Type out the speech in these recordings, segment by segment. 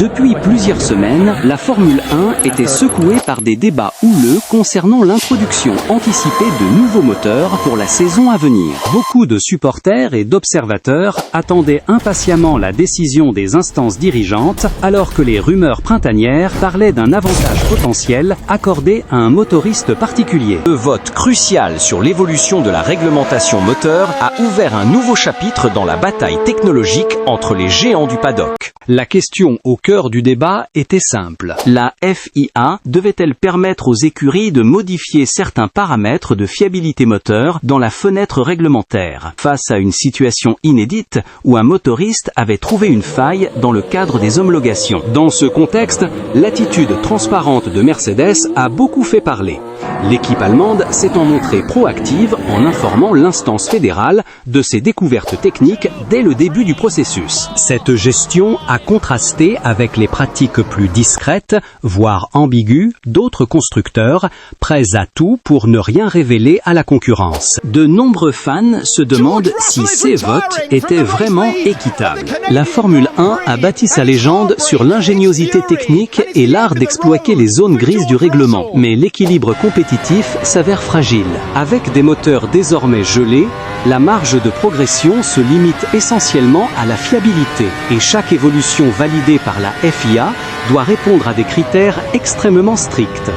Depuis plusieurs semaines, la Formule 1 était secouée par des débats houleux concernant l'introduction anticipée de nouveaux moteurs pour la saison à venir. Beaucoup de supporters et d'observateurs attendaient impatiemment la décision des instances dirigeantes, alors que les rumeurs printanières parlaient d'un avantage potentiel accordé à un motoriste particulier. Le vote crucial sur l'évolution de la réglementation moteur a ouvert un nouveau chapitre dans la bataille technologique entre les géants du paddock. La question au cœur du débat était simple. La FIA devait-elle permettre aux écuries de modifier certains paramètres de fiabilité moteur dans la fenêtre réglementaire, face à une situation inédite où un motoriste avait trouvé une faille dans le cadre des homologations. Dans ce contexte, l'attitude transparente de Mercedes a beaucoup fait parler. L'équipe allemande s'étant montrée proactive en informant l'instance fédérale de ses découvertes techniques dès le début du processus. Cette gestion a contrasté avec les pratiques plus discrètes, voire ambiguës, d'autres constructeurs, prêts à tout pour ne rien révéler à la concurrence. De nombreux fans se demandent si ces votes étaient vraiment équitables. La Formule 1 a bâti sa légende sur l'ingéniosité technique et l'art d'exploiter les zones grises du règlement. Mais l'équilibre compétitif s'avère fragile. Avec des moteurs désormais gelés, la marge de progression se limite essentiellement à la fiabilité et chaque évolution validée par la FIA doit répondre à des critères extrêmement stricts.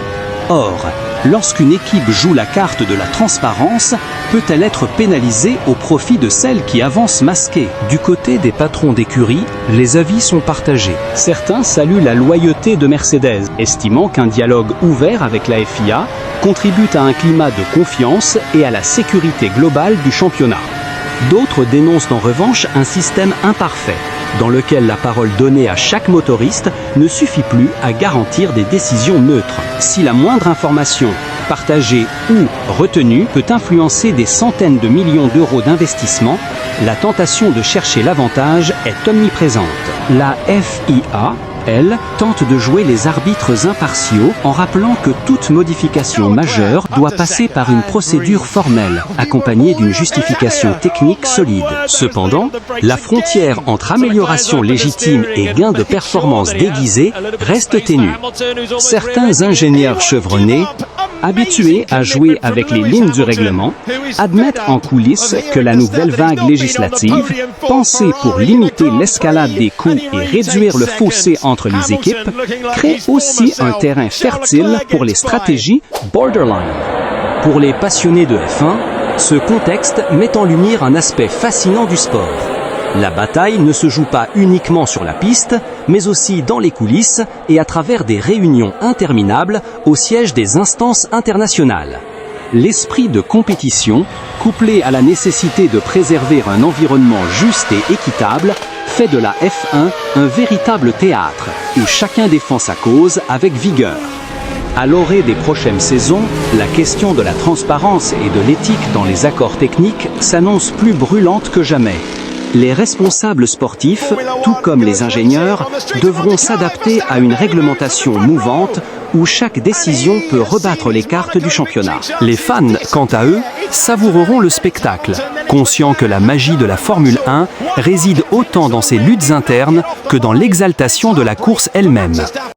Or, lorsqu'une équipe joue la carte de la transparence, peut-elle être pénalisée au profit de celle qui avance masquée? Du côté des patrons d'écurie, les avis sont partagés. Certains saluent la loyauté de Mercedes, estimant qu'un dialogue ouvert avec la FIA contribue à un climat de confiance et à la sécurité globale du championnat. D'autres dénoncent en revanche un système imparfait, dans lequel la parole donnée à chaque motoriste ne suffit plus à garantir des décisions neutres. Si la moindre information, partagée ou retenue, peut influencer des centaines de millions d'euros d'investissement, la tentation de chercher l'avantage est omniprésente. La FIA, elle, tente de jouer les arbitres impartiaux en rappelant que toute modification majeure doit passer par une procédure formelle, accompagnée d'une justification technique solide. Cependant, la frontière entre amélioration légitime et gain de performance déguisé reste ténue. Certains ingénieurs chevronnés, habitués à jouer avec les lignes du règlement, admettent en coulisses que la nouvelle vague législative, pensée pour limiter l'escalade des coûts et réduire le fossé entre les équipes, crée aussi un terrain fertile pour les stratégies borderline. Pour les passionnés de F1, ce contexte met en lumière un aspect fascinant du sport. La bataille ne se joue pas uniquement sur la piste, mais aussi dans les coulisses et à travers des réunions interminables au siège des instances internationales. L'esprit de compétition, couplé à la nécessité de préserver un environnement juste et équitable, fait de la F1 un véritable théâtre où chacun défend sa cause avec vigueur. À l'orée des prochaines saisons, la question de la transparence et de l'éthique dans les accords techniques s'annonce plus brûlante que jamais. Les responsables sportifs, tout comme les ingénieurs, devront s'adapter à une réglementation mouvante où chaque décision peut rebattre les cartes du championnat. Les fans, quant à eux, savoureront le spectacle, conscients que la magie de la Formule 1 réside autant dans ses luttes internes que dans l'exaltation de la course elle-même.